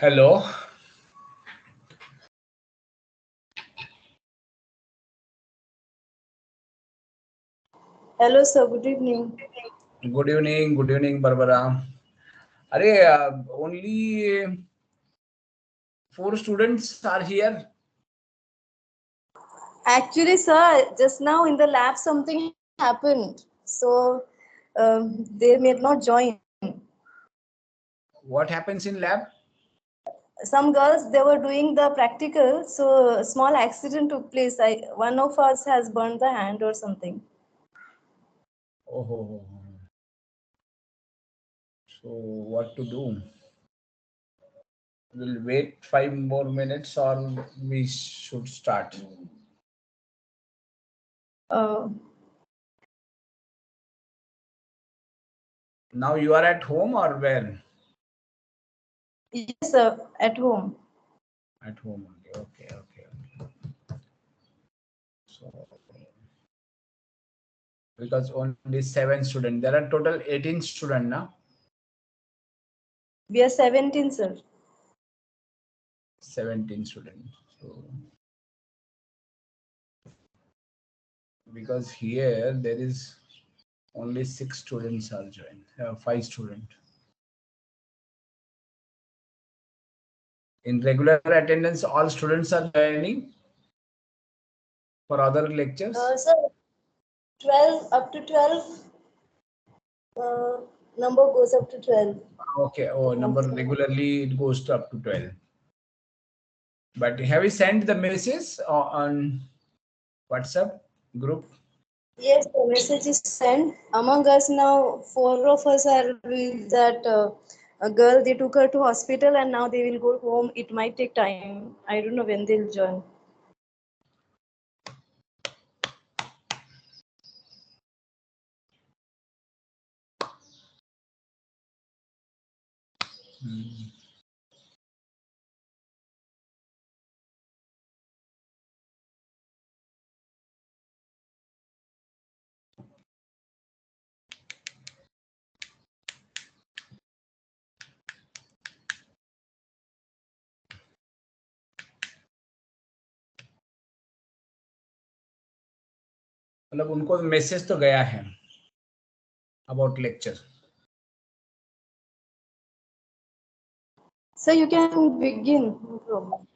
Hello. Hello, sir. Good evening. Good evening, Barbara. Only 4 students are here. Actually, sir, just now in the lab something happened, so they may not join. What happens in lab? Some girls they were doing the practical, so a small accident took place. One of us has burned the hand or something. Oh. So what to do? We'll wait 5 more minutes, or we should start. Uh, Now you are at home or where? yes, sir, at home. At home only. Okay. So because only 7 students. There are total 18 students now. We are 17, sir. 17 students. So because here there is only 6 students are joined, 5 students. In regular attendance, all students are joining for other lectures. Sir, 12 up to 12. Uh, Number goes up to 12. Okay. Oh, number regularly it goes to up to 12. But have you sent the message on WhatsApp group? Yes, the message is sent. Among us now, 4 of us are with that a girl. They took her to hospital and now they will go home. It might take time. I don't know when they'll join. मतलब उनको message तो गया है about lecture. So you can begin. No problem.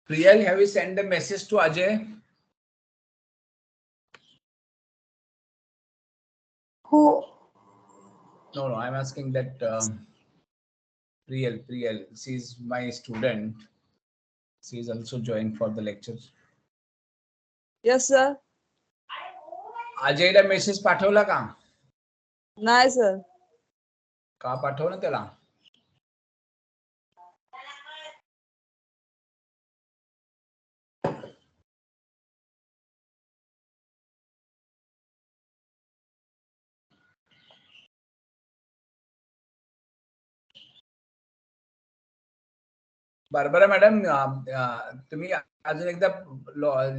Priyal, have you sent the message to Ajay? Who? No, I'm asking that Priyal, she's my student. She is also joined for the lectures. Yes, sir. अजयला message पाठवला का? नाही, sir. का पाठव ना त्याला? Barbara madam, तुम्ही अजून एकदा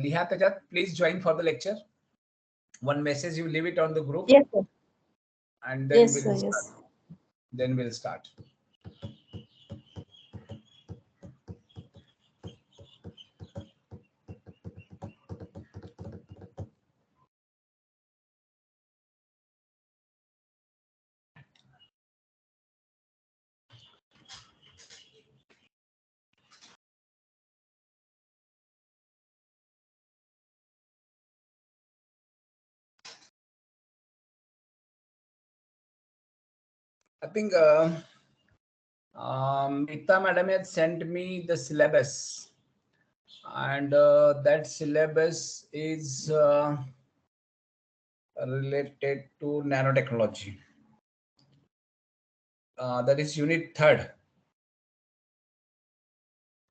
लिहा त्याच्यात, please join for the lecture. One message you leave it on the group. Yes, sir. And then Yes, we'll sir. start. Yes. Then we'll start. I think Meeta madam had sent me the syllabus, and that syllabus is related to nanotechnology. That is unit 3rd.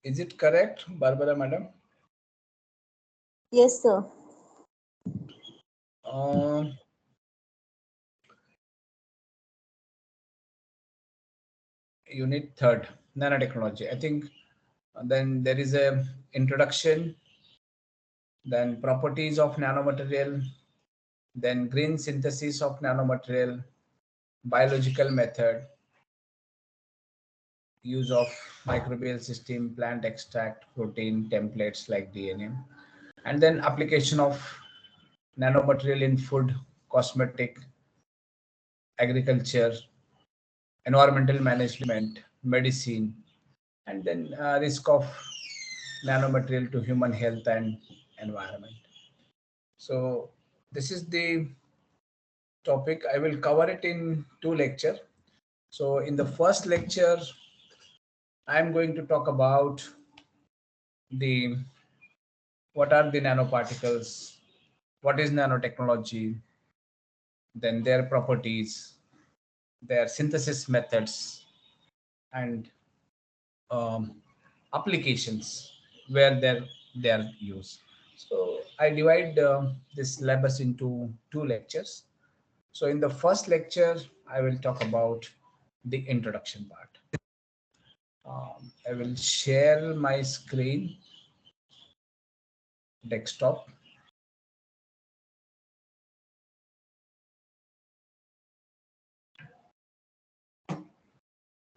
Is it correct, Barbara madam? Yes, sir. unit third, nanotechnology. I think then there is a introduction, then properties of nanomaterial, then green synthesis of nanomaterial, biological method, use of microbial system, plant extract, protein templates like DNA, and then application of nanomaterial in food, cosmetic, agriculture, environmental management, medicine, and then risk of nanomaterial to human health and environment. So this is the topic. I will cover it in two lecture. So in the first lecture, I am going to talk about the what are the nanoparticles, what is nanotechnology, then their properties, their synthesis methods, and um, applications where they are used. So I divide this syllabus into two lectures. So in the first lecture, I will talk about the introduction part. I will share my screen, desktop.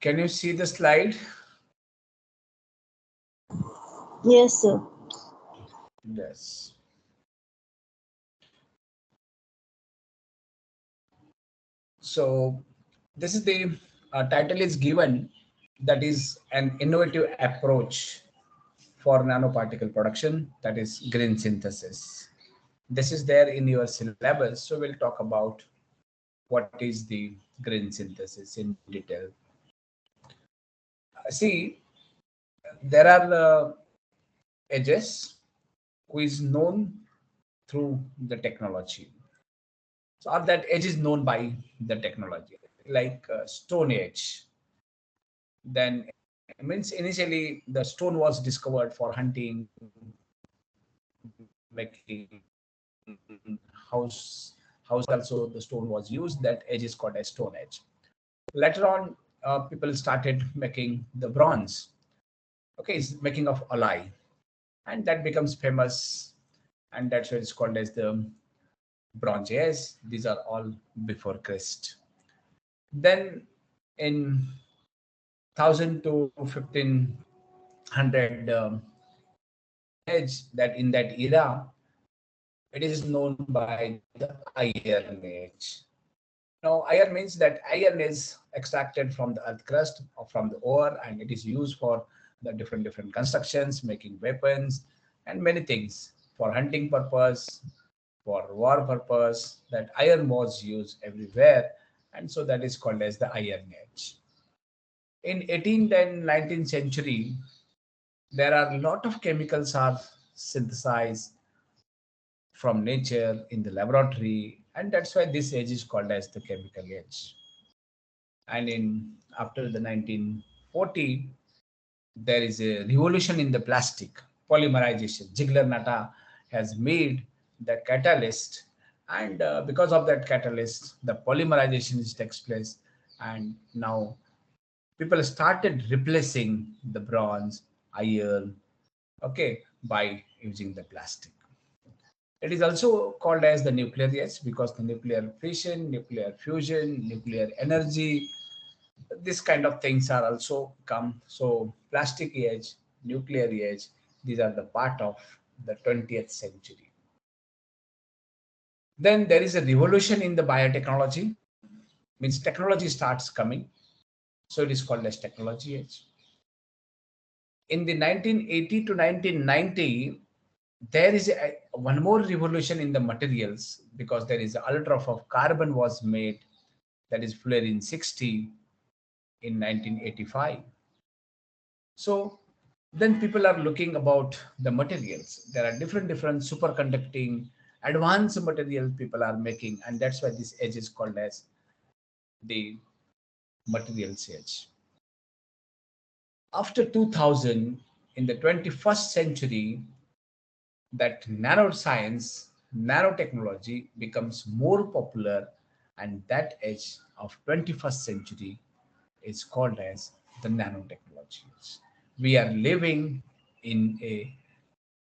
Can you see the slide? Yes, sir. Yes. So this is the title is given, that is an innovative approach for nanoparticle production, that is green synthesis. This is there in your syllabus. So we'll talk about what is the green synthesis in detail. See, there are edges who is known through the technology. So or that edge is known by the technology, like Stone Age. Then means initially the stone was discovered for hunting, making house also the stone was used. That edge is called as Stone Age. Later on, people started making the bronze. Okay, it's making of alloy, and that becomes famous, and that's why it's called as the Bronze Age. These are all before Christ. Then in 1000 to 1500 age, that in that era, it is known by the Iron Age. Now, iron means that iron is extracted from the earth crust or from the ore, and it is used for the different constructions, making weapons, and many things for hunting purpose, for war purpose. That iron was used everywhere, and so that is called as the Iron Age. In 18th and 19th century, there are a lot of chemicals are synthesized from nature in the laboratory, and that's why this age is called as the chemical age. And in after the 1940, there is a revolution in the plastic polymerization. Ziegler Natta has made the catalyst, and because of that catalyst, the polymerization is takes place, and now people started replacing the bronze, iron, okay, by using the plastic. It is also called as the nuclear age because the nuclear fission, nuclear fusion, nuclear energy, this kind of things are also come. So plastic age, nuclear age, these are the part of the 20th century. Then there is a revolution in the biotechnology, means technology starts coming. So it is called as technology age. In the 1980 to 1990, there is one more revolution in the materials because there is ultra of carbon was made, that is fluorine 60 in 1985. So then people are looking about the materials. There are different superconducting advanced materials people are making, and that's why this age is called as the materials age. After 2000, in the 21st century, that nanoscience, nanotechnology becomes more popular, and that age of 21st century is called as the nanotechnologies. We are living in a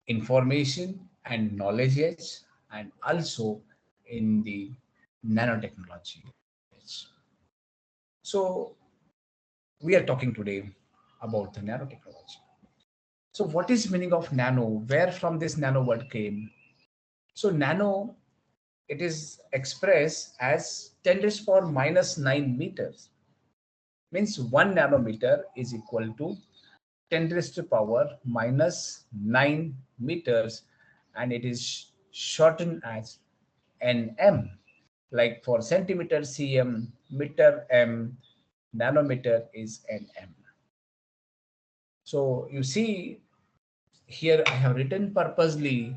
information and knowledge age, and also in the nanotechnology age. So we are talking today about the nanotechnology. So what is meaning of nano? Where from this nano word came? So nano, it is expressed as 10 raised to power minus 9 meters. Means 1 nanometer is equal to 10 raised to power minus 9 meters, and it is shortened as nm. Like for centimeter cm, meter m, nanometer is nm. So you see here I have written purposely,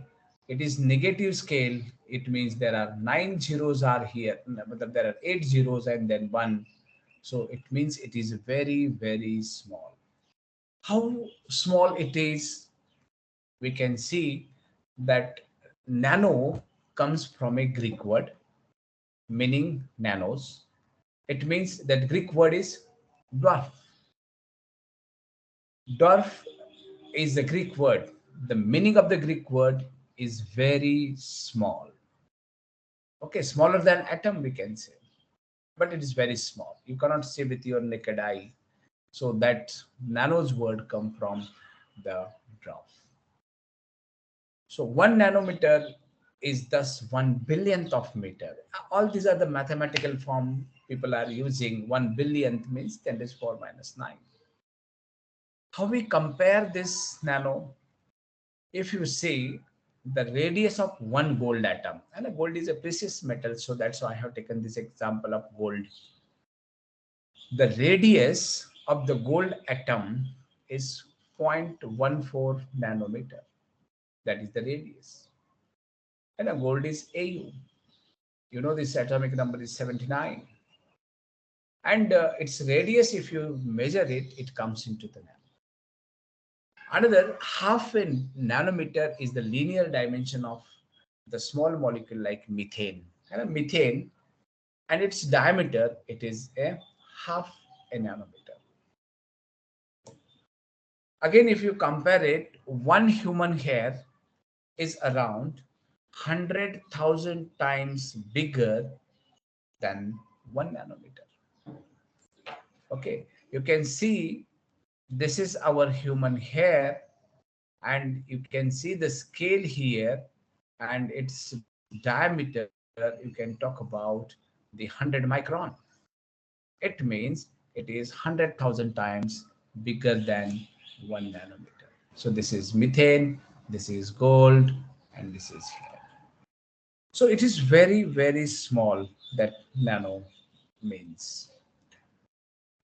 it is negative scale. It means there are 9 zeros are here, but there are 8 zeros and then 1. So it means it is very, very small. How small it is, we can see that nano comes from a Greek word meaning nanos. It means that Greek word is dwarf. Dwarf is the Greek word. The meaning of the Greek word is very small. Okay, smaller than atom, we can say, but it is very small. You cannot see with your naked eye. So that nanos word come from the dwarf. So 1 nanometer is thus 1 billionth of meter. All these are the mathematical form people are using. 1 billionth means 10 to the power minus 9. How we compare this nano? If you see the radius of one gold atom, and a gold is a precious metal, so that's why I have taken this example of gold. The radius of the gold atom is 0.14 nanometer. That is the radius. And a gold is AU. You know this atomic number is 79. And its radius, if you measure it, it comes into the nano. Another half a nanometer is the linear dimension of the small molecule like methane. And methane and its diameter, it is a half a nanometer. Again, if you compare it, one human hair is around 100,000 times bigger than 1 nanometer. Okay, you can see this is our human hair, and you can see the scale here and its diameter. You can talk about the 100 micron. It means it is 100,000 times bigger than 1 nanometer. So this is methane, this is gold, and this is hair. So it is very, very small, that nano means.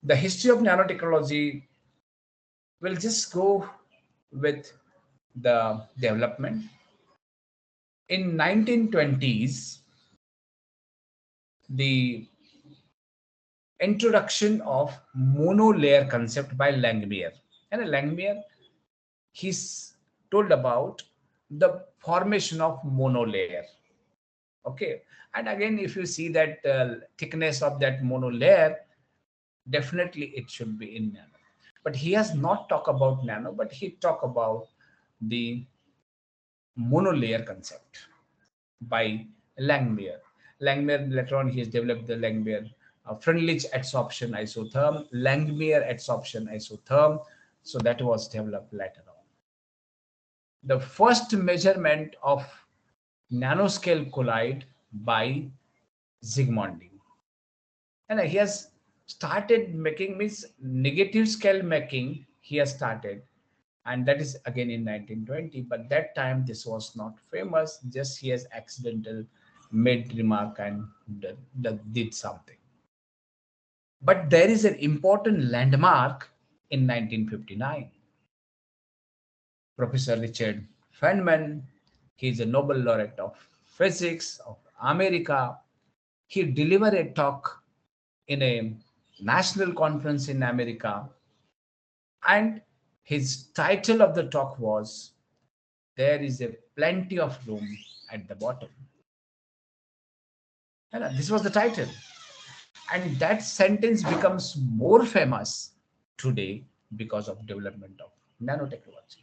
The history of nanotechnology will just go with the development. In 1920s, the introduction of monolayer concept by Langmuir. And Langmuir, he's told about the formation of monolayer. Okay, and again, if you see that thickness of that monolayer, definitely it should be in nano. But he has not talked about nano, but he talked about the monolayer concept by Langmuir. Langmuir, later on, he has developed the Langmuir Freundlich adsorption isotherm, Langmuir adsorption isotherm. So that was developed later on. The first measurement of nanoscale collide by Zsigmondy. And he has started making, means negative scale making, he has started. And that is again in 1920. But that time this was not famous, just he has accidental made remark and did something. But there is an important landmark in 1959. Professor Richard Feynman, he is a Nobel laureate of physics of America. He delivered a talk in a national conference in America, and his title of the talk was "There is a plenty of room at the bottom." And this was the title, and that sentence becomes more famous today because of development of nanotechnology.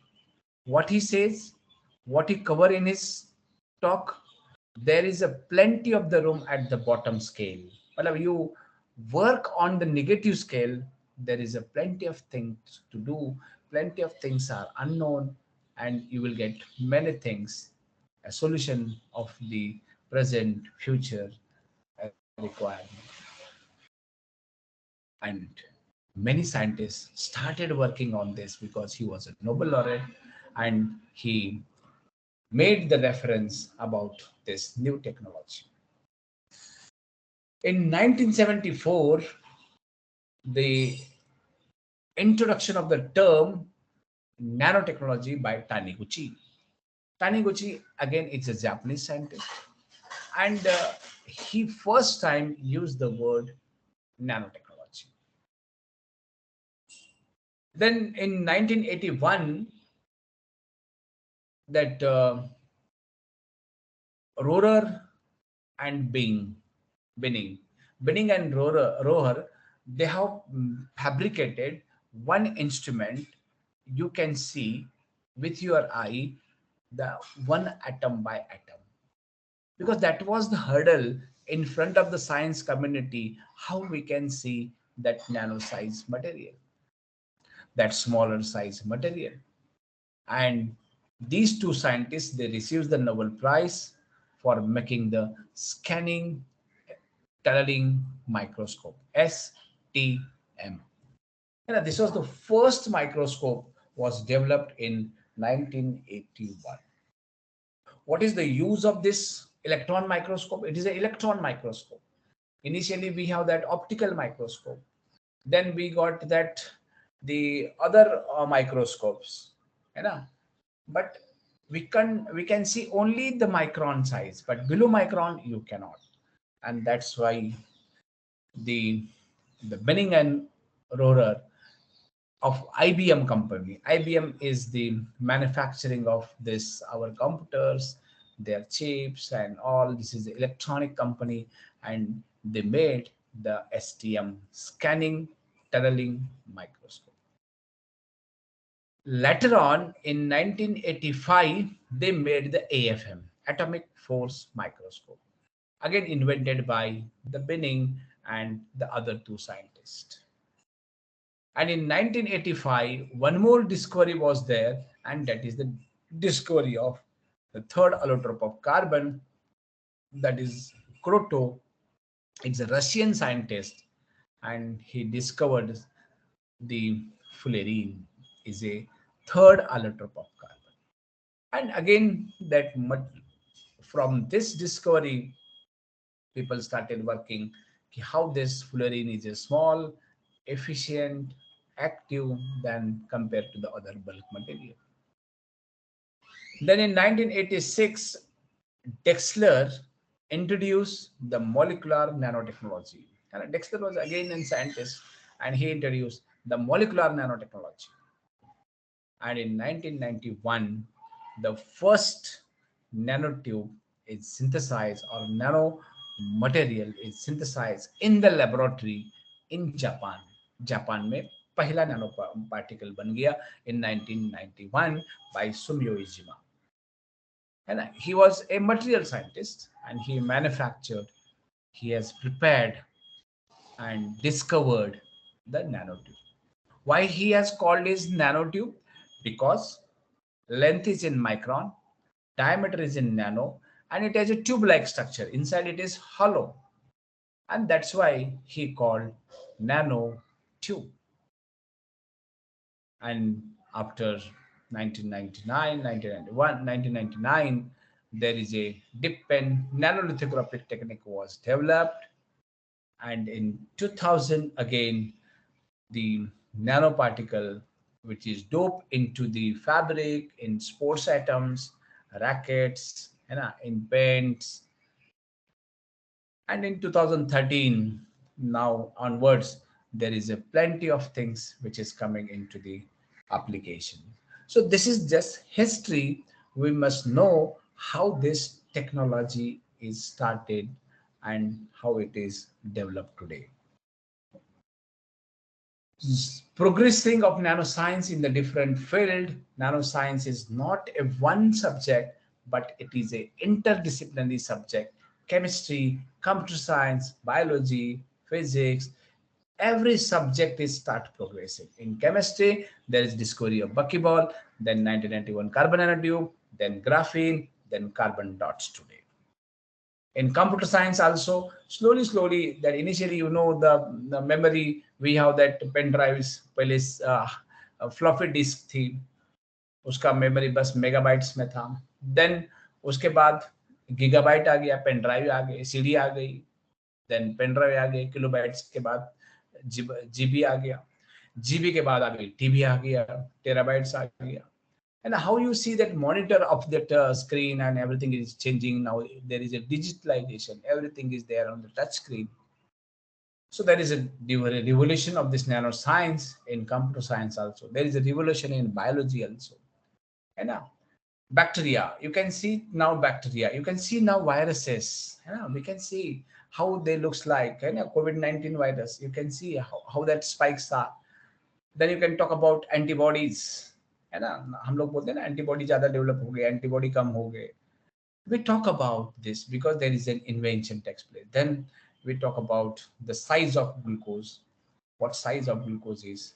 What he says, what he cover in his talk, there is a plenty of the room at the bottom scale. Well, you work on the negative scale, there is a plenty of things to do, plenty of things are unknown, and you will get many things, a solution of the present, future requirement. And many scientists started working on this because he was a Nobel laureate and he made the reference about this new technology. In 1974, the introduction of the term nanotechnology by Taniguchi. Taniguchi, again, is a Japanese scientist, and he first time used the word nanotechnology. Then in 1981, that Rohrer and Binning and Rohrer, they have fabricated one instrument you can see with your eye, the one atom by atom, because that was the hurdle in front of the science community, how we can see that nano size material, that smaller size material. And these two scientists, they received the Nobel Prize for making the scanning tunneling microscope, STM. This was the first microscope was developed in 1981. What is the use of this electron microscope? It is an electron microscope. Initially we have that optical microscope, then we got that the other microscopes, you know, but we can see only the micron size, but below micron you cannot. And that's why the Benning and Rohrer of IBM company. IBM is the manufacturing of this our computers, their chips and all. This is the electronic company, and they made the STM scanning tunneling microscope. Later on, in 1985, they made the AFM, atomic force microscope, again invented by the Binning and the other two scientists. And in 1985, one more discovery was there, and that is the discovery of the third allotrope of carbon, that is Kroto. It's a Russian scientist, and he discovered the fullerene is a third allotrope of carbon. And again, from this discovery, people started working how this fullerene is a small, efficient, active than compared to the other bulk material. Then in 1986, Dexler introduced the molecular nanotechnology. And Dexler was again a scientist, and he introduced the molecular nanotechnology. And in 1991, the first nanotube is synthesized, or nano material is synthesized in the laboratory in Japan. Japan में पहला nano particle बन गया in 1991 by Sumio Iijima. And he was a material scientist, and he manufactured, he has prepared and discovered the nanotube. Why he has called it nanotube? Because length is in micron, diameter is in nano, and it has a tube-like structure. Inside it is hollow, and that's why he called nano tube. And after 1999, 1991, 1999, there is a dip pen nanolithographic technique was developed, and in 2000 again the nanoparticle, which is doped into the fabric in sports items, rackets, in paints. And in 2013, now onwards, there is a plenty of things which is coming into the application. So this is just history. We must know how this technology is started and how it is developed today. Progressing of nanoscience in the different field. Nanoscience is not a one subject, but it is a interdisciplinary subject. Chemistry, computer science, biology, physics, every subject is start progressing. In chemistry, there is discovery of buckyball, then 1991 carbon nanotube, then graphene, then carbon dots today. In computer science also, slowly that initially, the memory, we have that pen drives पहले floppy disk थी, उसका memory बस megabytes में था. Then उसके बाद gigabyte आ गया, pen drive आ गई, सीडी आ गई, देन पेन ड्राइव आ गई, किलोबाइट्स के बाद जीबी आ गया, जीबी के बाद आ गई टीबी आ गया, टेराबाइट्स आ गया. And how you see that monitor of that screen and everything is changing now. There is a digitalization, everything is there on the touch screen. So there is a revolution of this nanoscience in computer science also. There is a revolution in biology also. And now bacteria, you can see now bacteria, you can see now viruses. We can see how they looks like. COVID-19 virus, you can see how that spikes are. Then you can talk about antibodies, है ना. हम लोग बोलते हैं ना antibody ज्यादा develop हो गए, एंटीबॉडी कम हो गए. We talk about this because there is an invention takes place. Then we talk about the size of glucose, what size of glucose is.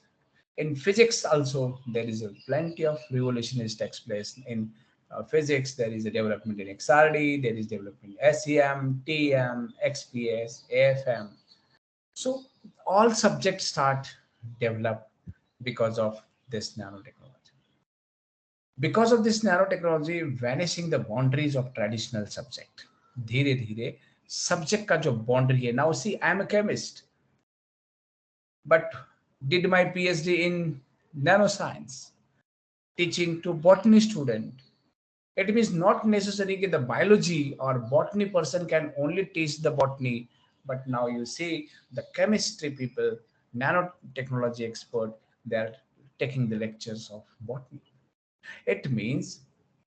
In physics also, there is a plenty of revolutionary takes place. In physics, there is a development in XRD, there is development in SEM, TM, XPS, AFM. So all subjects start develop because of this nanotechnology. Because of this nanotechnology, vanishing the boundaries of traditional subject. धीरे धीरे subject का जो boundary है. Now see, I am a chemist, but did my PhD in nanoscience, teaching to botany student. It means not necessary that the biology or botany person can only teach the botany, but now you see the chemistry people, nanotechnology expert, they're taking the lectures of botany. It means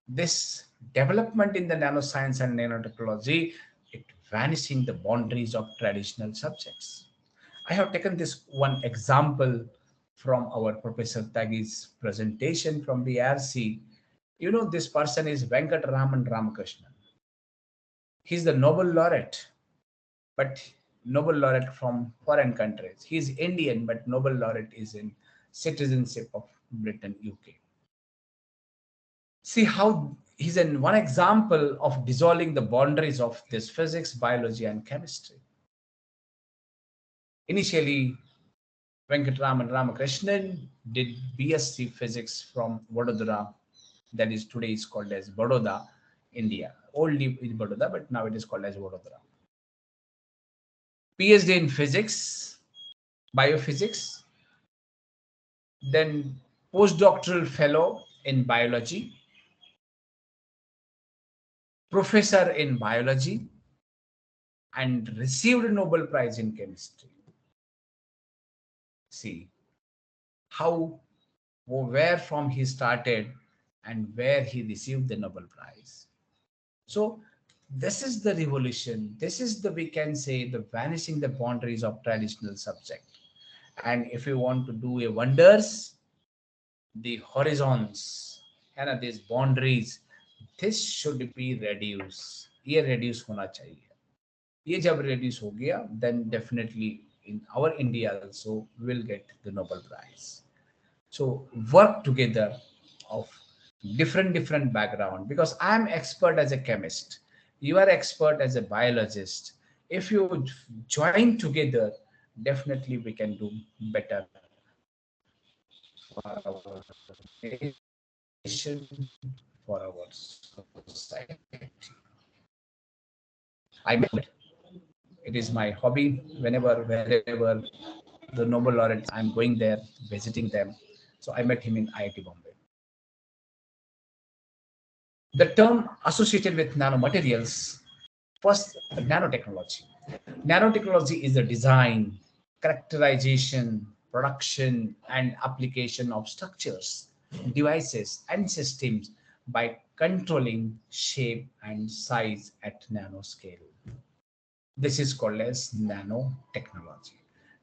this development in the nanoscience and nanotechnology, it vanishing the boundaries of traditional subjects. I have taken this one example from our Professor Tagi's presentation from the RC. This person is Venkat Raman Ramakrishnan. He's the Nobel laureate, but Nobel laureate from foreign countries. He's Indian, but Nobel laureate is in citizenship of Britain, UK. See how he's in one example of dissolving the boundaries of this physics, biology, and chemistry. Initially, Venkatraman Ramakrishnan did BSc physics from Vadodara, that is today is called as Baroda, India. Oldly is Baroda, but now it is called as Vadodara. PhD in physics, biophysics, then postdoctoral fellow in biology, professor in biology, and received a Nobel Prize in chemistry. See how, where from he started and where he received the Nobel Prize. So this is the revolution. This is the, we can say, the vanishing the boundaries of traditional subject. And if you want to do a wonders, the horizons and these boundaries, this should be reduced. ये reduce होना चाहिए. ये जब reduce हो गया, then definitely in our India also will get the Nobel Prize. So work together of different background, because I am expert as a chemist, you are expert as a biologist. If you join together, definitely we can do better for our nation, for our society. I met, it is my hobby. Wherever the Nobel laureates, I'm going there, visiting them. So I met him in IIT Bombay. The term associated with nanomaterials, first, nanotechnology. Nanotechnology is the design, characterization, production, and application of structures, devices, and systems by controlling shape and size at nanoscale. This is called as nanotechnology.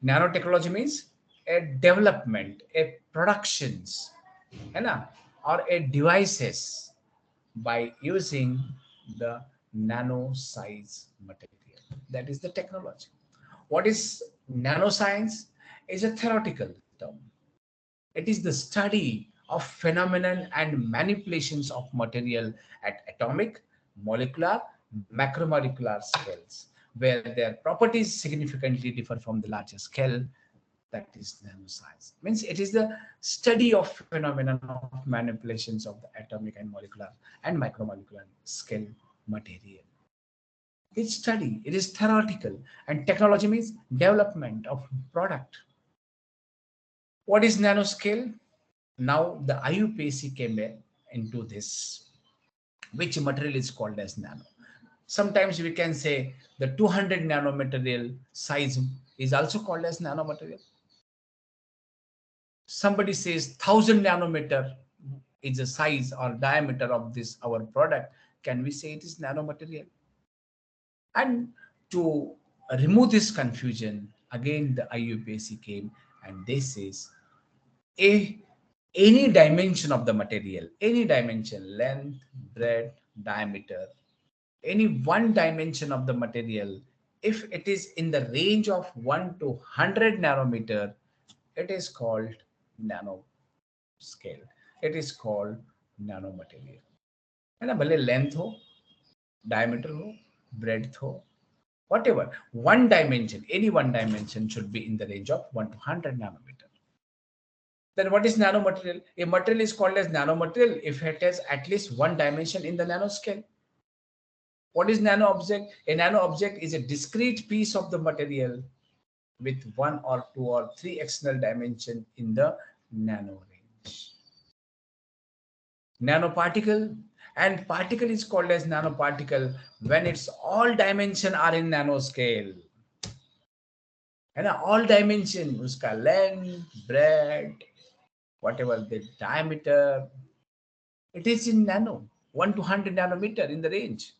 Nanotechnology means a development, a productions, है ना, or a devices by using the nano size material. That is the technology. What is nanoscience? Is a theoretical term. It is the study of phenomenon and manipulations of material at atomic, molecular, macromolecular scales, where their properties significantly differ from the larger scale. That is nanoscience. Means it is the study of phenomenon of manipulations of the atomic and molecular and macromolecular scale material. It's study. It is theoretical, and technology means development of product. What is nanoscale? Now the IUPAC came into this. Which material is called as nano? Sometimes we can say the 200 nanomaterial size is also called as nanomaterial. Somebody says 1000 nanometer is the size or diameter of this our product. Can we say it is nanomaterial? And to remove this confusion, again the IUPAC came and they says a any dimension of the material, any dimension, length, breadth, diameter, any one dimension of the material, if it is in the range of 1 to 100 nanometer, it is called nano scale. It is called nanomaterial. है ना, भले length हो, diameter हो, breadth हो, whatever, one dimension, any one dimension should be in the range of 1 to 100 nanometer. Then what is nanomaterial? A material is called as nanomaterial if it has at least one dimension in the nanoscale. What is nano object? A nano object is a discrete piece of the material with one or two or three external dimension in the nano range. Nanoparticle, and particle is called as nanoparticle when its all dimension are in nanoscale. And all dimension, uska length, breadth, whatever the diameter, it is in nano, 1 to 100 nanometer in the range.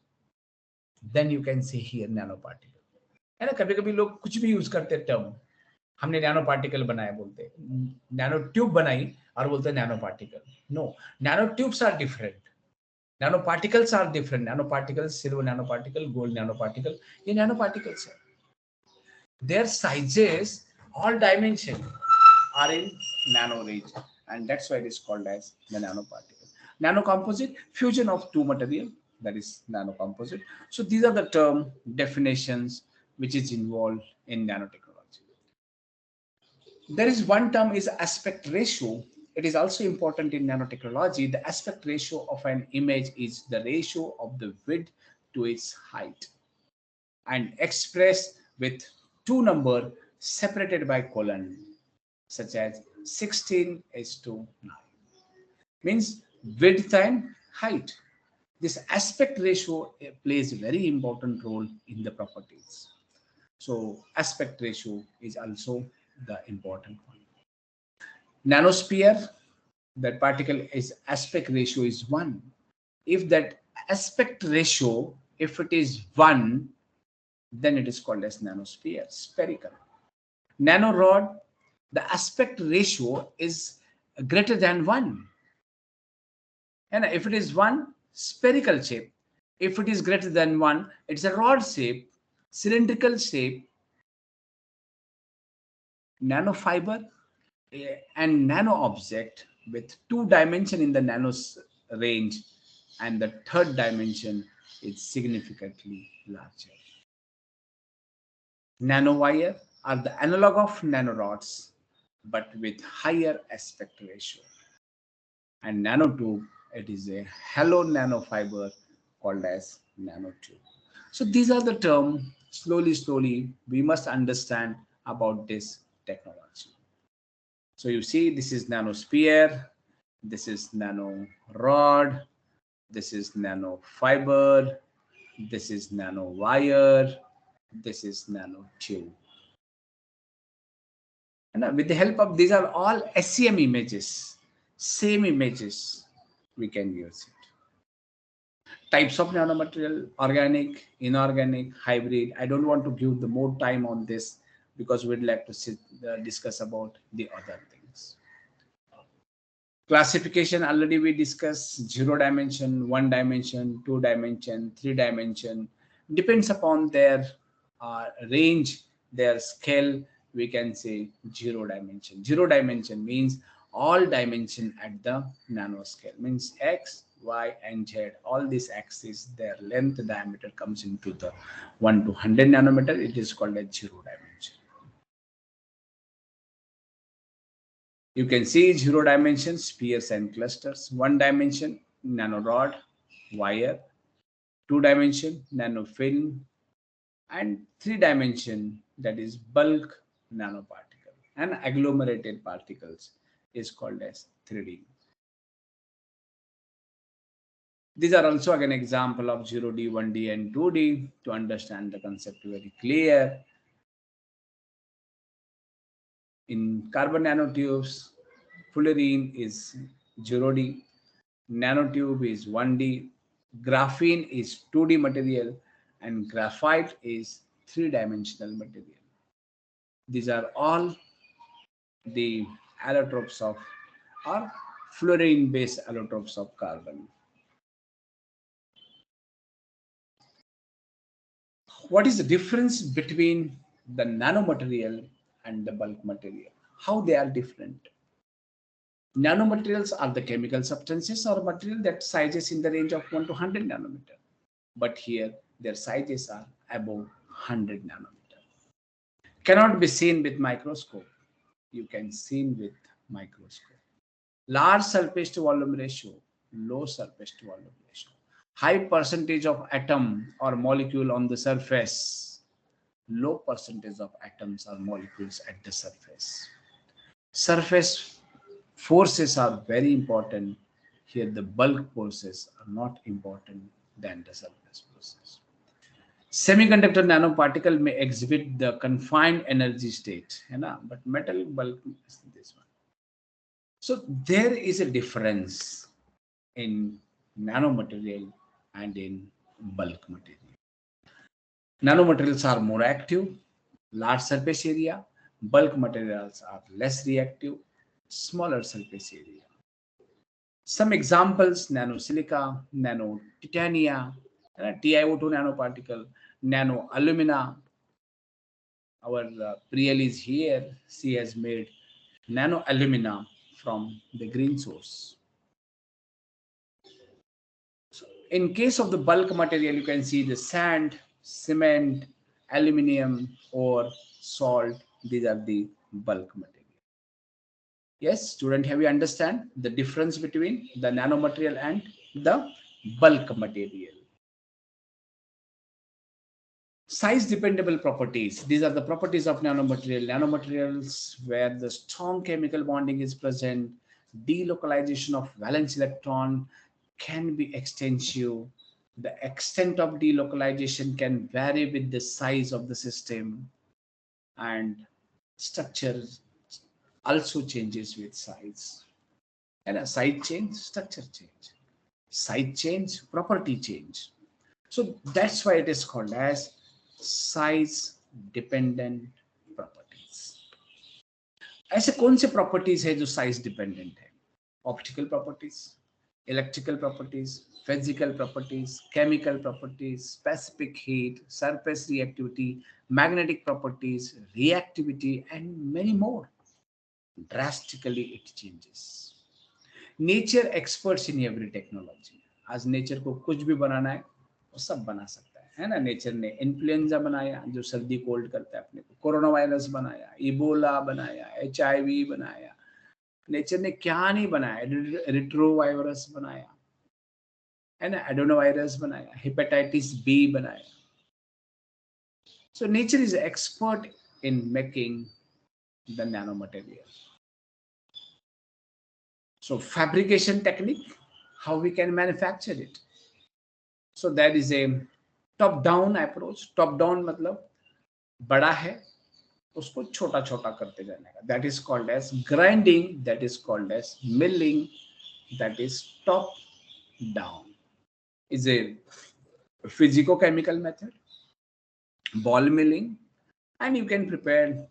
Then you can see here nanoparticle. है ना, कभी कभी लोग कुछ भी use करते term, हमने nano particle बनाया बोलते, नैनो ट्यूब बनाई और बोलते nano particle. No, nano tubes are different, nano particles are different. Nano particles, silver nano particle, gold nano particle, ये नैनो पार्टिकल्स है. Their sizes, all dimension are in nano range, and that's why it is called as the nanoparticle. Nanocomposite, fusion of two material, that is nanocomposite. So these are the term definitions which is involved in nanotechnology. There is one term is aspect ratio. It is also important in nanotechnology. The aspect ratio of an image is the ratio of the width to its height, and expressed with two number separated by colon, such as 16 is to 9. Means width and height. This aspect ratio plays a very important role in the properties. So aspect ratio is also the important one. Nanosphere, that particle is aspect ratio is 1. If that aspect ratio, if it is 1, then it is called as nanosphere, spherical. Nanorod, the aspect ratio is greater than 1. And if it is 1, spherical shape. If it is greater than 1, it's a rod shape, cylindrical shape. Nanofiber, and nano object with two dimension in the nano range, and the third dimension is significantly larger. Nanowire are the analog of nanorods, but with higher aspect ratio. And nanotube, it is a hollow nanofiber called as nanotube. So these are the terms. Slowly we must understand about this technology. So you see, this is nanosphere, this is nanorod, this is nanofiber, this is nanowire, this is nanotube. And with the help of these are all SEM images, same images, we can use it. Types of nanomaterial: organic, inorganic, hybrid. I don't want to give the more time on this. because we'd like to discuss about the other things. Classification already we discussed: 0 dimension, 1 dimension, 2 dimension, 3 dimension. Depends upon their range, their scale. We can say 0 dimension. 0 dimension means all dimension at the nanoscale, means x, y, and z. All these axes, their length, diameter comes into the 1 to 100 nanometer. It is called a 0 dimension. You can see 0 dimension spheres and clusters, 1 dimension nanorod, wire, 2 dimension nanofilm, and 3 dimension, that is bulk nanoparticle, and agglomerated particles is called as 3D. These are also again example of 0D, 1D, and 2D to understand the concept very clear. In carbon nanotubes, fullerene is 0D, nanotube is 1D, graphene is 2D material, and graphite is 3-dimensional material. These are all the allotropes of, or fluorine based allotropes of carbon. What is the difference between the nanomaterial and the bulk material? How they are different? Nanomaterials are the chemical substances or material that sizes in the range of 1 to 100 nanometer. But here their sizes are above 100 nanometer. Cannot be seen with microscope. You can see with microscope. Large surface to volume ratio, low surface to volume ratio. High percentage of atom or molecule on the surface, low percentage of atoms or molecules at the surface. Surface forces are very important. Here the bulk forces are not important than the surface forces. Semiconductor nanoparticle may exhibit the confined energy state, but metal bulk is this one. So there is a difference in nanomaterial and in bulk material. Nanomaterials are more active, large surface area. Bulk materials are less reactive, smaller surface area. Some examples: nanosilica, nano titania, TiO2 nanoparticle, nano alumina. Our Priel is here. She has made nano alumina from the green source. So in case of the bulk material, you can see the sand, cement, aluminium, or salt. These are the bulk material. Yes, student, have you understand the difference between the nanomaterial and the bulk material? Size dependable properties. These are the properties of nanomaterial. Nanomaterials where the strong chemical bonding is present, delocalization of valence electron can be extensive. The extent of delocalization can vary with the size of the system, and structure also changes with size. And a size change, structure change. Size change, property change. So that's why it is called as size dependent properties. ऐसे कौन से properties है जो size dependent है? Optical properties, electrical properties, physical properties, chemical properties, specific heat, surface reactivity, magnetic properties, reactivity, and many more. Drastically it changes. Nature experts in every technology. आज nature को कुछ भी बनाना है वो सब बना सकता है ना. नेचर ने इन्फ्लुएंजा बनाया जो सर्दी कोल्ड करता है अपने को, कोरोना वायरस बनाया, इबोला बनाया, HIV बनाया. नेचर ने क्या नहीं बनाया, रिट्रो वायरस बनाया है ना, एडोनो वायरस बनाया, हेपेटाइटिस B बनाया. So nature is expert in making the nano material. So fabrication technique, how we can manufacture it. So that is a top down approach. Top down मतलब बड़ा है उसको छोटा छोटा करते जाने का. That is called as grinding. That is called as milling. That is top down. Is a physico-chemical method. Ball milling And you can prepare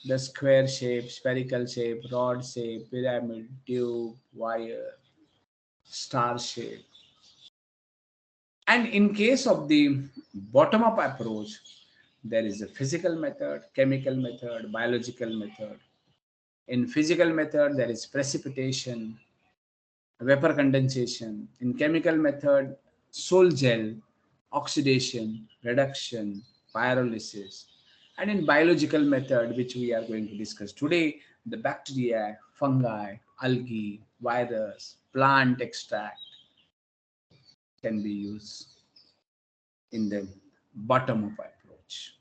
the square shape, spherical shape, rod shape, pyramid, tube, wire, star shape. And in case of the bottom up approach, there is a physical method, chemical method, biological method. In physical method, there is precipitation, vapor condensation. In chemical method, sol gel, oxidation, reduction, pyrolysis. And in biological method, which we are going to discuss today, the bacteria, fungi, algae, virus, plant extract can be used in the bottom up approach.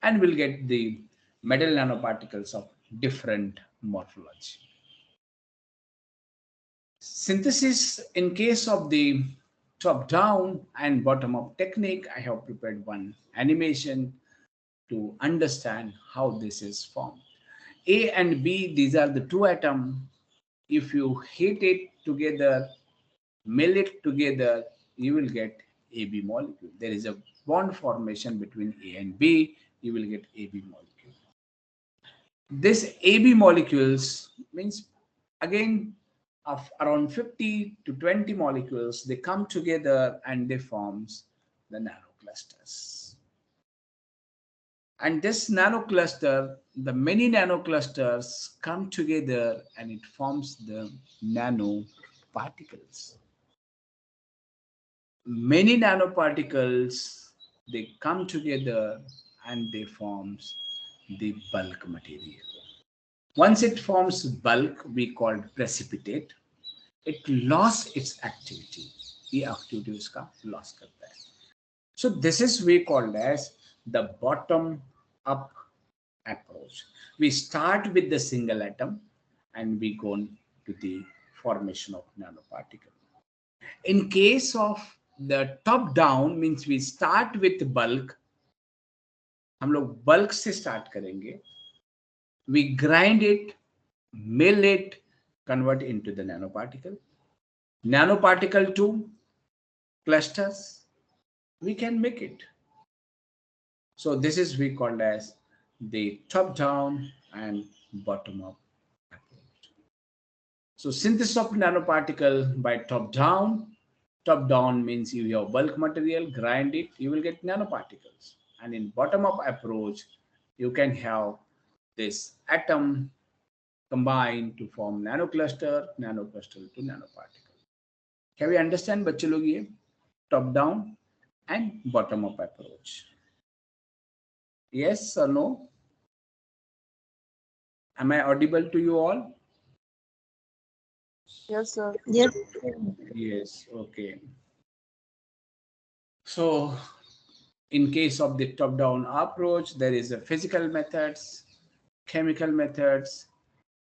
And we'll get the metal nanoparticles of different morphology. Synthesis in case of the top down and bottom up technique, I have prepared one animation to understand how this is formed. A and B, these are the two atoms. If you heat it together, mill it together, you will get AB molecule. There is a bond formation between A and B, you will get AB molecule. This AB molecules means again of around 50 to 20 molecules, they come together and they forms the nanoclusters. And this nanocluster, the many nanoclusters come together and it forms the nanoparticles. Many nanoparticles, they come together and they forms the bulk material. Once it forms bulk, we called precipitate. It lost its activity. ये activity उसका loss करता है. So this is we called as the bottom up approach. We start with the single atom and we go to the formation of nanoparticle. In case of the top down means we start with bulk. हम लोग bulk से start करेंगे. We grind it, mill it, convert into the nanoparticle. Nanoparticle to clusters, we can make it. So this is we called as the top down and bottom up approach. So synthesis of nanoparticle by top down. Top down means you have bulk material, grind it, you will get nanoparticles. And in bottom up approach, you can have this atom combined to form nanocluster, nanocluster to nanoparticle. Can we understand बच्चे लोग ये top down and bottom up approach? Yes or no? Am I audible to you all? Yes, sir. Yes. Yes, okay. So in case of the top down approach, there is a physical methods, chemical methods,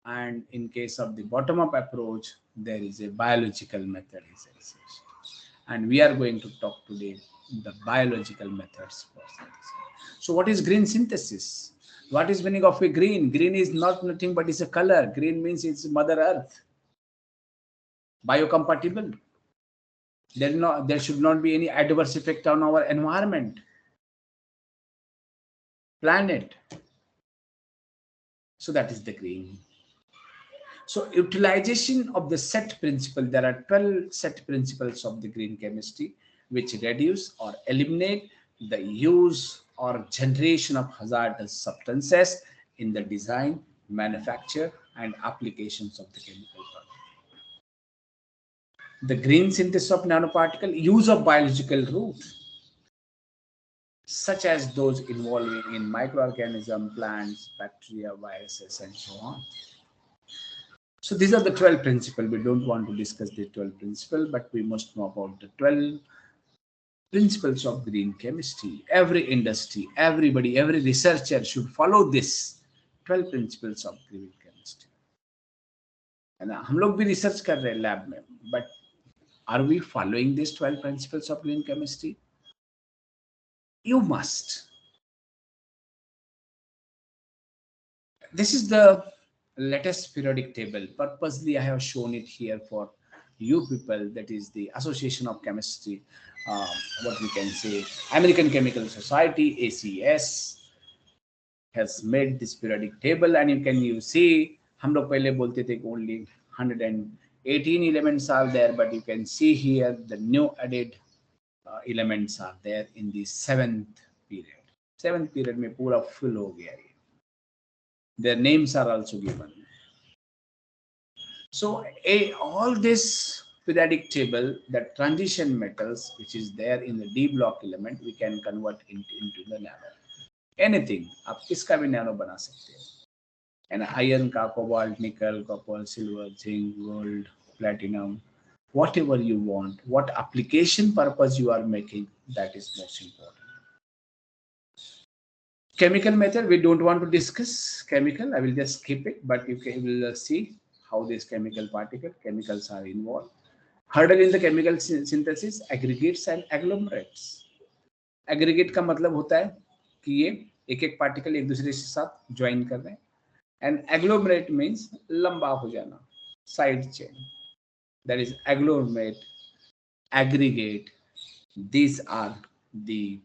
and in case of the bottom up approach, there is a biological method is exists. And we are going to talk today the biological methods for synthesis. So what is green synthesis? What is meaning of a green? Green is not nothing but it's a color. Green means it's Mother Earth. Biocompatible. There should not be any adverse effect on our environment, planet. So that is the green. So utilization of the set principle, there are 12 set principles of the green chemistry, which reduce or eliminate the use or generation of hazardous substances in the design, manufacture, and applications of the chemical product. The green synthesis of nanoparticle, use of biological routes, such as those involving in microorganisms, plants, bacteria, viruses, and so on. So these are the 12 principles. We don't want to discuss the 12 principles, but we must know about the 12 principles of green chemistry. Every industry, everybody, every researcher should follow this 12 principles of green chemistry. है ना, हम लोग भी research कर रहे हैं lab में, but are we following these 12 principles of green chemistry? You must. This is the latest periodic table. Purposely, I have shown it here for you people. That is the Association of Chemistry, what we can say, American Chemical Society, ACS. has made this periodic table, and you see हम लोग पहले बोलते थे कि only 118 elements are there, but you can see here the new added elements are there in the seventh period. Seventh period में पूरा full हो गया ये. Their names are also given. So all this periodic table, the transition metals which is there in the D block element, we can convert into the nano. Anything, आप किसका भी nano बना सकते हैं. And iron का, cobalt, nickel, copper, silver, zinc, gold, platinum, whatever you want, what application purpose you are making, that is most important. Chemical method, we don't want to discuss chemical. I will just skip it, but you will see how this chemicals are involved. Hurdle in the chemical synthesis, aggregates and agglomerates. Aggregate का मतलब होता है कि ये एक एक particle एक दूसरे के साथ ज्वाइन कर रहे हैं. And agglomerate means लंबा हो जाना, side chain. That is agglomerate, aggregate. These are the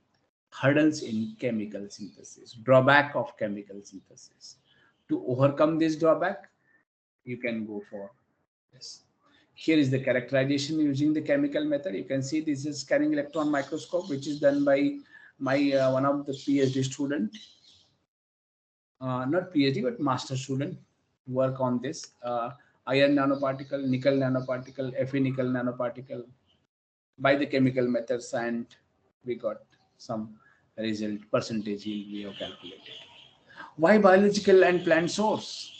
hurdles in chemical synthesis, drawback of chemical synthesis. To overcome this drawback, you can go for this. Here is the characterization using the chemical method. You can see this is scanning electron microscope, which is done by my one of the PhD student, not PhD but master student, work on this. Iron nanoparticle, nickel nanoparticle, Fe nickel nanoparticle by the chemical methods, and we got some result percentage yield we have calculated. Why biological and plant source?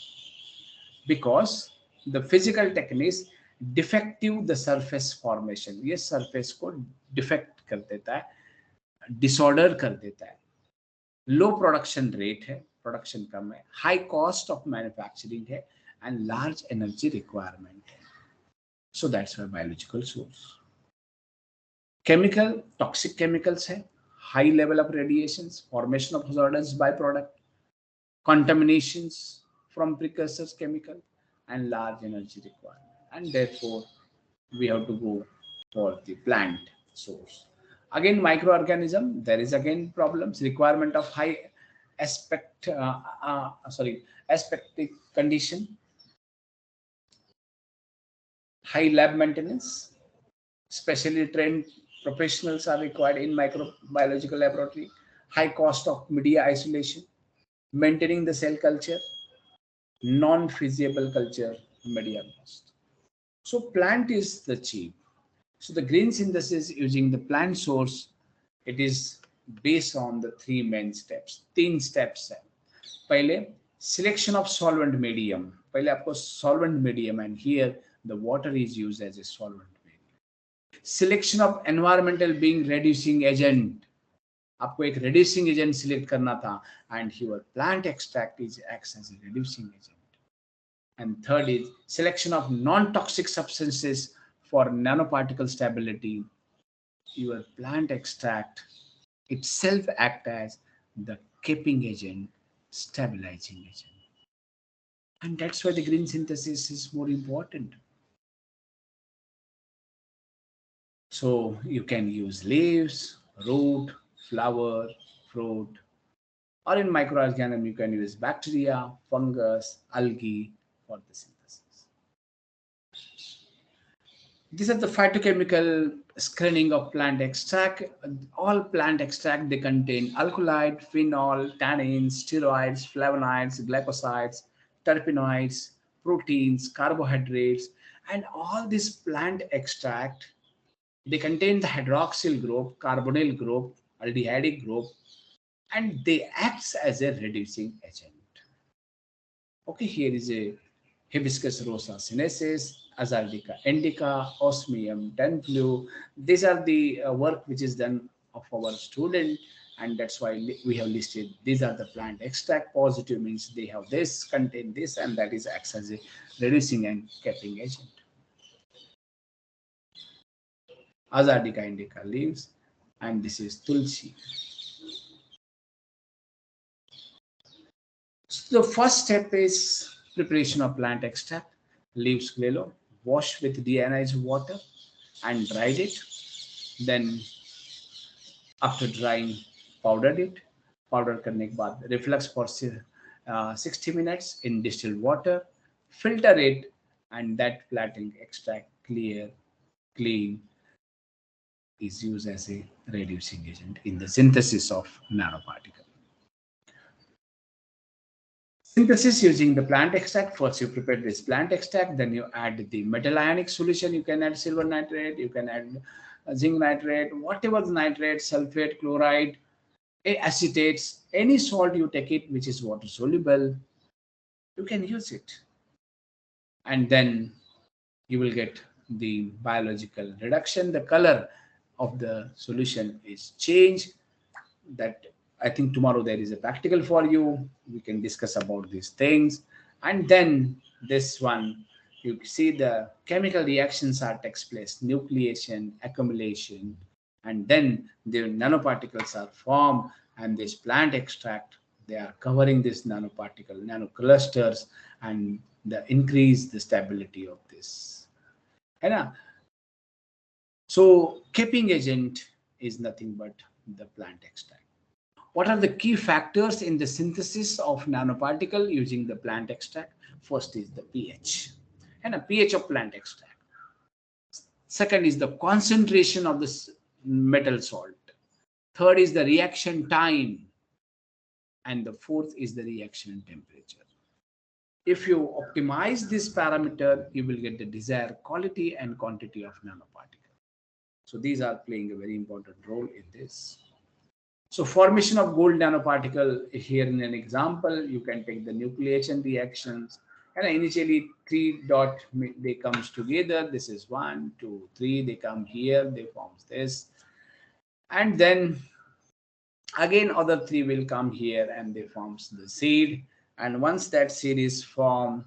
Because the physical techniques defective the surface formation, ये surface को defect कर देता है, disorder कर देता है, low production rate है, production कम है, high cost of manufacturing है, and large energy requirement है. So that's why biological source. Chemical, toxic chemicals है, high level of radiations, formation of hazardous byproduct, contaminations from precursors chemical, and large energy requirement. And therefore, we have to go for the plant source. Again, microorganism, there is again problems, requirement of high aspectic condition, high lab maintenance, specially trained professionals are required in microbiological laboratory, high cost of media isolation, maintaining the cell culture, non-feasible culture media cost. So plant is the cheap. So the green synthesis using the plant source, it is based on the three main steps. 3 steps है. पहले selection of solvent medium. पहले आपको solvent medium, and here the water is used as a solvent medium. Selection of environmental being reducing agent. आपको एक reducing agent select करना था, and your plant extract is acts as a reducing agent. And third is selection of non-toxic substances for nanoparticle stability. Your plant extract itself act as the capping agent, stabilizing agent. And that's why the green synthesis is more important. So you can use leaves, root, flower, fruit, or in microorganism you can use bacteria, fungus, algae for the synthesis. These are the phytochemical screening of plant extract. All plant extract, they contain alkaloid, phenol, tannins, steroids, flavonoids, glycosides, terpenoids, proteins, carbohydrates, and all this plant extract, they contain the hydroxyl group, carbonyl group, aldehydic group, and they act as a reducing agent. Okay, here is a hibiscus rosa sinensis, Azaldica indica, Osmium tenflu. These are the work which is done of our student, and that's why we have listed. These are the plant extract. Positive means they have this, contain this, and that is acts as a reducing and capping agent. Azaldica indica leaves, and this is Tulsi. So the first step is preparation of plant extract. Leaves glulo, wash with deionized water and dried it. Then after drying, powdered it. Powder करने के बाद reflux for 60 minutes in distilled water, filter it, and that flattening extract clear, clean is used as a reducing agent in the synthesis of nanoparticle. Synthesis using the plant extract. First, you prepare this plant extract, then you add the metal ionic solution. You can add silver nitrate, you can add zinc nitrate, whatever the nitrate, sulfate, chloride, acetates, any salt you take it which is water soluble, you can use it. And then you will get the biological reduction. The color of the solution is changed. That I think tomorrow there is a practical for you. We can discuss about these things. And then this one, you see the chemical reactions are takes place, nucleation, accumulation, and then the nanoparticles are formed, and this plant extract, they are covering this nanoparticle, nanoclusters, and the increase the stability of this. है ना? So capping agent is nothing but the plant extract. What are the key factors in the synthesis of nanoparticle using the plant extract? First is the pH, and a pH of plant extract. Second is the concentration of this metal salt. Third is the reaction time, and the fourth is the reaction temperature. If you optimize this parameter, you will get the desired quality and quantity of nanoparticle. So these are playing a very important role in this. So formation of gold nanoparticle, here in an example, you can take the nucleation reactions, and initially 3 dot they comes together. This is 1, 2, 3. They come here, they forms this, and then again other 3 will come here and they forms the seed. And once that seed is formed,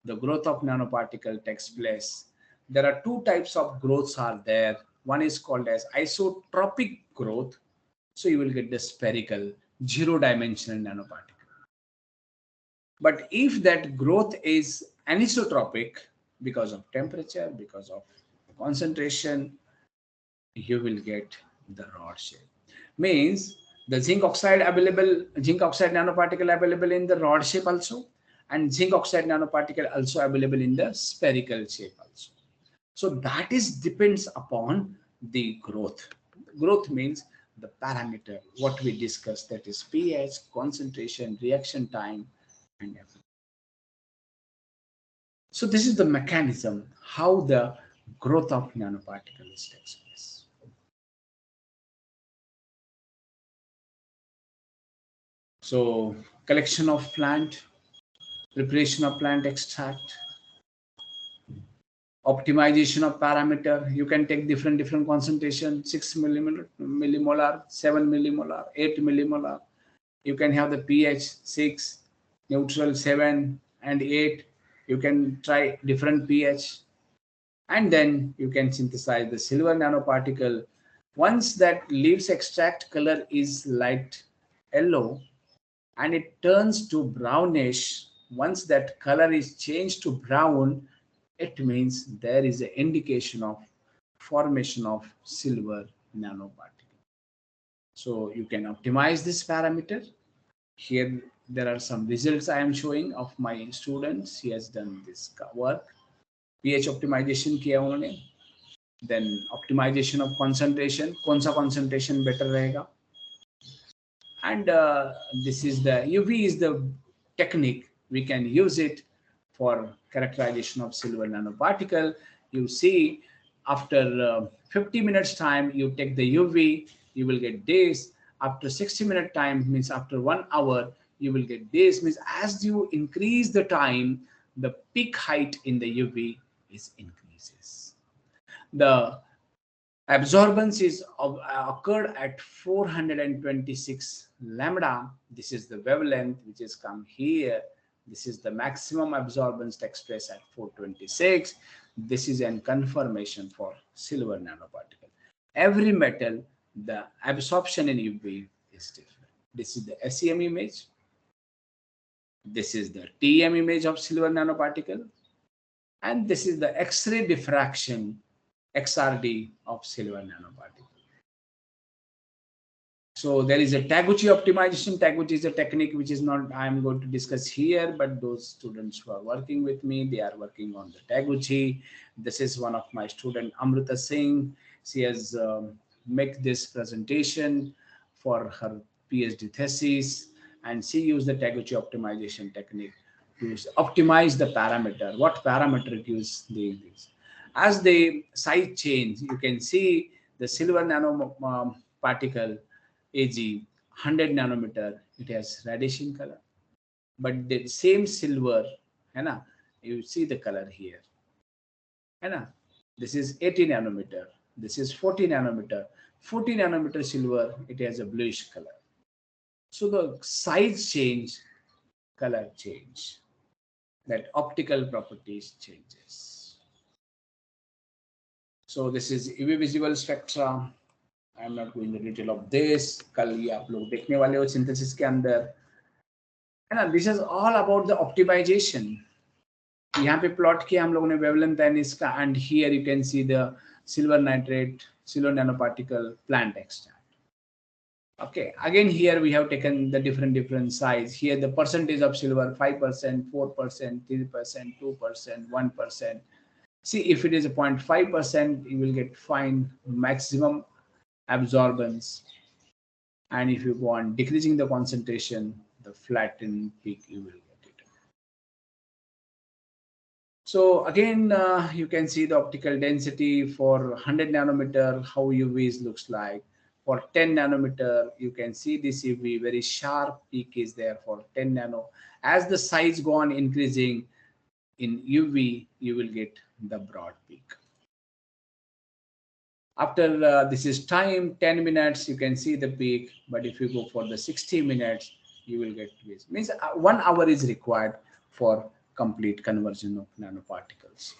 the growth of nanoparticle takes place. There are 2 types of growths are there. One is called as isotropic growth. So you will get the spherical, 0-dimensional nanoparticle. But if that growth is anisotropic, because of temperature, because of concentration, you will get the rod shape. Means the zinc oxide nanoparticle available in the rod shape also, and zinc oxide nanoparticle also available in the spherical shape also. So that is depends upon the growth. Growth means the parameter what we discussed, that is pH, concentration, reaction time, and everything. So this is the mechanism how the growth of nanoparticles takes place. So collection of plant, preparation of plant extract, optimization of parameter. You can take different concentration, 6 millimolar, 7 millimolar, 8 millimolar. You can have the pH 6, neutral 7 and 8. You can try different pH, and then you can synthesize the silver nanoparticle. Once that leaves extract color is light yellow and it turns to brownish, once that color is changed to brown, it means there is an indication of formation of silver nanoparticle. So you can optimize this parameter. Here there are some results I am showing of my students. He has done this work. pH optimization किया उन्होंने. Then optimization of concentration. कौन सा concentration better रहेगा? And this is the UV is the technique. We can use it for characterization of silver nanoparticle. You see, after 50 minutes time, you take the UV, you will get this. After 60-minute time, means after 1 hour, you will get this. Means as you increase the time, the peak height in the UV is increases. The absorbance is occurred at 426 lambda. This is the wavelength which is come here. This is the maximum absorbance takes place at 426. This is an confirmation for silver nanoparticle. Every metal, the absorption in UV is different. This is the SEM image. This is the TEM image of silver nanoparticle. And this is the X-ray diffraction XRD of silver nanoparticle. So there is a Taguchi optimization. Taguchi is a technique which is not I am going to discuss here, but those students who are working with me, they are working on the Taguchi. This is one of my student, Amrita Singh. She has made this presentation for her PhD thesis, and she used the Taguchi optimization technique to optimize the parameter. What parameter it use these? As the size change, you can see the silver nano particle AG 100 nanometer, it has reddish in color, but the same silver, है ना, you see the color here, है ना, this is 80 nanometer, this is 40 nanometer. 40 nanometer silver, it has a bluish color. So the size change, color change, that optical properties changes. So this is UV visible spectra. I am not going into detail of this. कल ये आप लोग देखने वाले हो synthesis के अंदर, है ना. This is all about the optimization. यहाँ पे प्लॉट किया हम लोगों ने वेवलेंथ एंड इसका, and here you can see the silver nitrate, silver nano particle, plant extract. Okay, again here we have taken the different size. Here the percentage of silver 5%, 4%, 3%, 2%, 1%. See, if it is a 0.5%, you will get fine maximum absorbance, and if you go on decreasing the concentration, the flattened peak you will get it. So again, you can see the optical density for 100 nanometer, how UV looks like. For 10 nanometer, you can see this UV, very sharp peak is there for 10 nano. As the size go on increasing in UV, you will get the broad peak. After this is time, 10 minutes, you can see the peak. But if you go for the 60 minutes, you will get this. Means 1 hour is required for complete conversion of nanoparticles.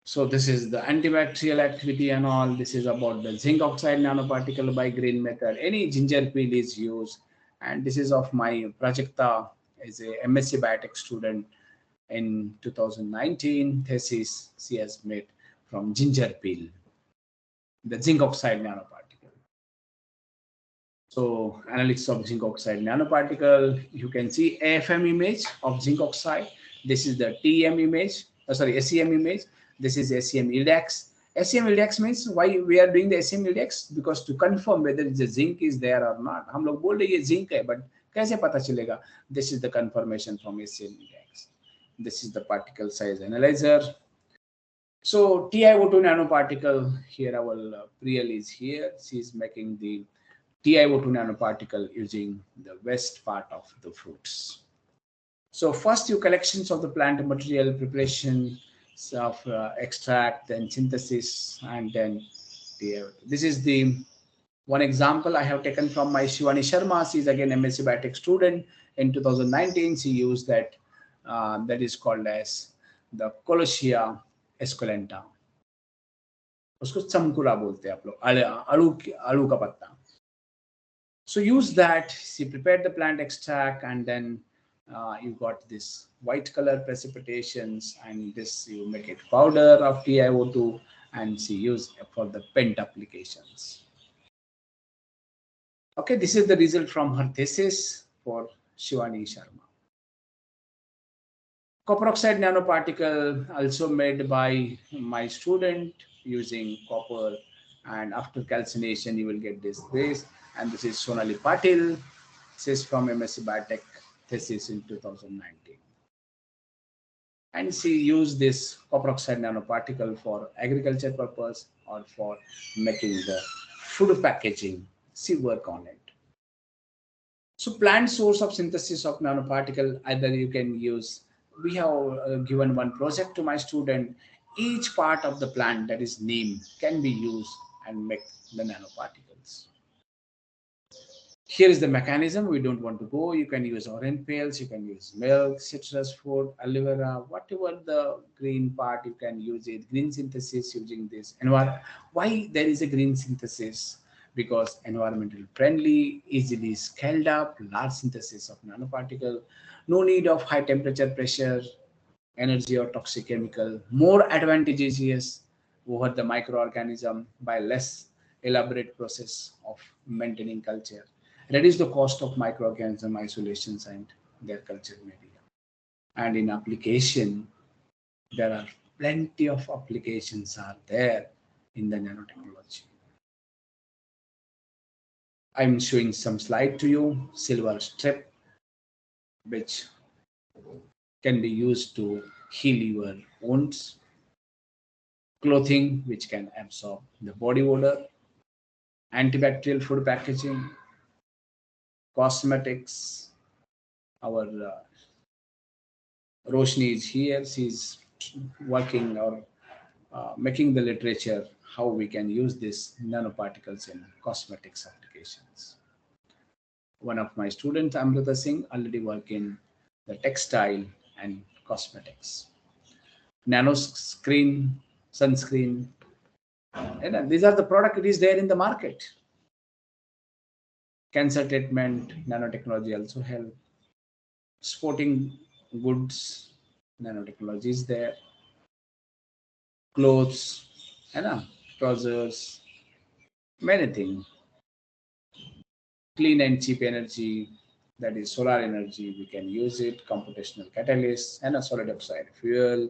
So this is the antibacterial activity and all. This is about the zinc oxide nanoparticle by green method. Any ginger peel is used. And this is of my Prajakta, is a MSc Biotech student in 2019 thesis she has made from ginger peel, the zinc oxide nanoparticle. So analysis of zinc oxide nanoparticle, you can see AFM image of zinc oxide. This is the TEM image, SEM image. This is SEM index. SEM index means why we are doing the SEM index, because to confirm whether the zinc is there or not. हम लोग बोल रहे ये zinc है, but कैसे पता चलेगा? This is the confirmation from SEM index. This is the particle size analyzer. So TiO2 nanoparticle, here our Priyal is here. She is making the TiO2 nanoparticle using the waste part of the fruits. So first you collections of the plant material, preparation of extract, then synthesis, and then TiO2. This is the one example I have taken from my Shivani Sharma. She is again MSc Biotech student. In 2019, she used that that is called as the Colosia esculenta. उसको चमकुला बोलते हैं आप लोग, आलू का पत्ता. So use that. She prepared the plant extract, and then you got this white color precipitations, and this you make it powder of TiO2, and she used for the pent applications. Okay, this is the result from her thesis for Shivani Sharma. Copper oxide nanoparticle also made by my student using copper, and after calcination you will get this base. And this is Sonali Patil. This is from MSc Biotech thesis in 2019. And she used this copper oxide nanoparticle for agriculture purpose or for making the food packaging. She worked on it. So plant source of synthesis of nanoparticle, either you can use, we have given one project to my student. Each part of the plant that is named can be used and make the nanoparticles. Here is the mechanism. We don't want to go. You can use orange peels, you can use milk, citrus fruit, aloe vera, whatever the green part, you can use it. Green synthesis using this. Why there is a green synthesis? Because environmental friendly, easily scaled up, large synthesis of nanoparticle, no need of high temperature, pressure, energy or toxic chemical, more advantageous over the microorganism by less elaborate process of maintaining culture, reduce the cost of microorganism isolations and their culture media. And in application, there are plenty of applications are there in the nanotechnology. I'm showing some slide to you. Silver strip, which can be used to heal your wounds. Clothing, which can absorb the body odor. Antibacterial food packaging. Cosmetics. Our Roshni is here. She's working or making the literature how we can use these nanoparticles in cosmetics applications. One of my students, Amrita Singh, already work in the textile and cosmetics. Nano screen, sunscreen, and these are the product it is there in the market. Cancer treatment, nanotechnology also help. Sporting goods, nanotechnology is there. Clothes, trousers, many things. Clean and cheap energy, that is solar energy, we can use it. Computational catalyst and a solid oxide fuel.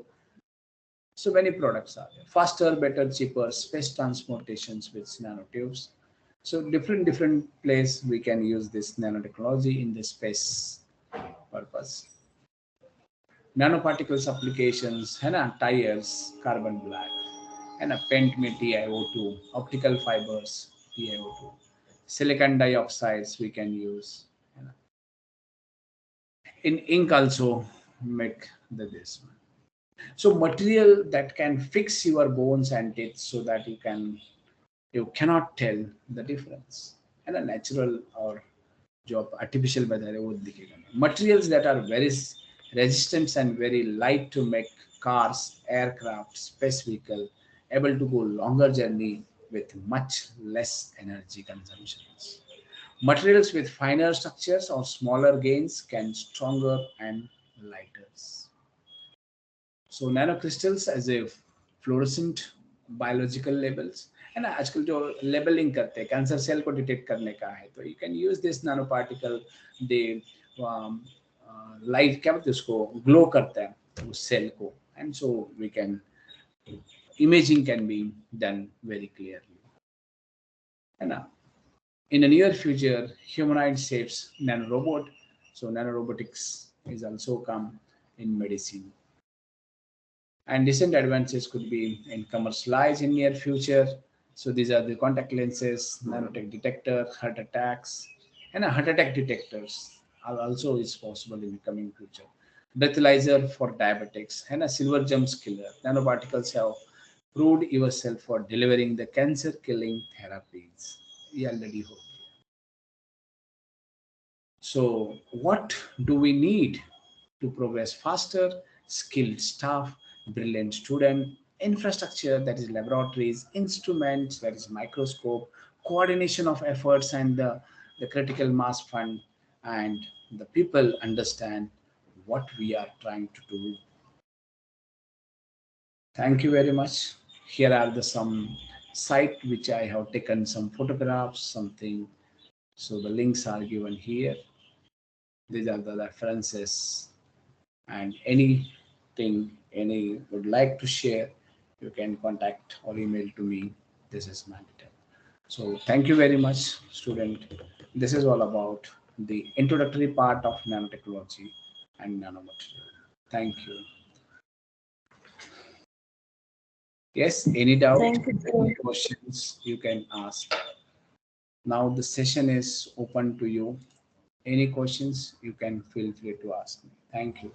So many products are there. Faster, better, cheaper, space transportations with nanotubes. So different place we can use this nanotechnology in the space purpose. Nanoparticles applications, tires, carbon black, paint me TiO2, optical fibers, TiO2, silicon dioxides we can use. In ink also make this one. So material that can fix your bones and teeth so that you cannot tell the difference. And a natural or जो artificial बता रहे वो दिखेगा नहीं. Materials that are very resistant and very light to make cars, aircraft, space vehicle, able to go longer journey with much less energy consumptions. Materials with finer structures or smaller gains can stronger and lighter. So nanocrystals as a fluorescent biological labels है ना. आजकल जो labelling करते हैं cancer cell को detect करने का है तो you can use this nano they light क्या बोलते हैं उसको ग्लो करता है उस सेल को and so we can imaging can be done very clearly है ना. In the near future humanoid shapes nanorobot, so nanorobotics is also come in medicine. And recent advances could be in commercialized in near future. So these are the contact lenses, nanotech detector, heart attacks, and heart attack detectors are also is possible in the coming future. Breathalyzer for diabetics and a silver germs killer. Nanoparticles have proved yourself for delivering the cancer killing therapies. We already hope. So what do we need to progress faster? Skilled staff, brilliant student, infrastructure, that is laboratories, instruments, that is microscope, coordination of efforts, and the critical mass fund, and the people understand what we are trying to do. Thank you very much. Here are the some site which I have taken some photographs, something. So the links are given here. These are the references, and anything any would like to share, you can contact or email to me. This is my detail. So thank you very much, student. This is all about the introductory part of nanotechnology and nanomaterial. Thank you. Yes, any doubt, Thank you, any sir. questions you can ask. Now the session is open to you. Any questions you can feel free to ask me. Thank you.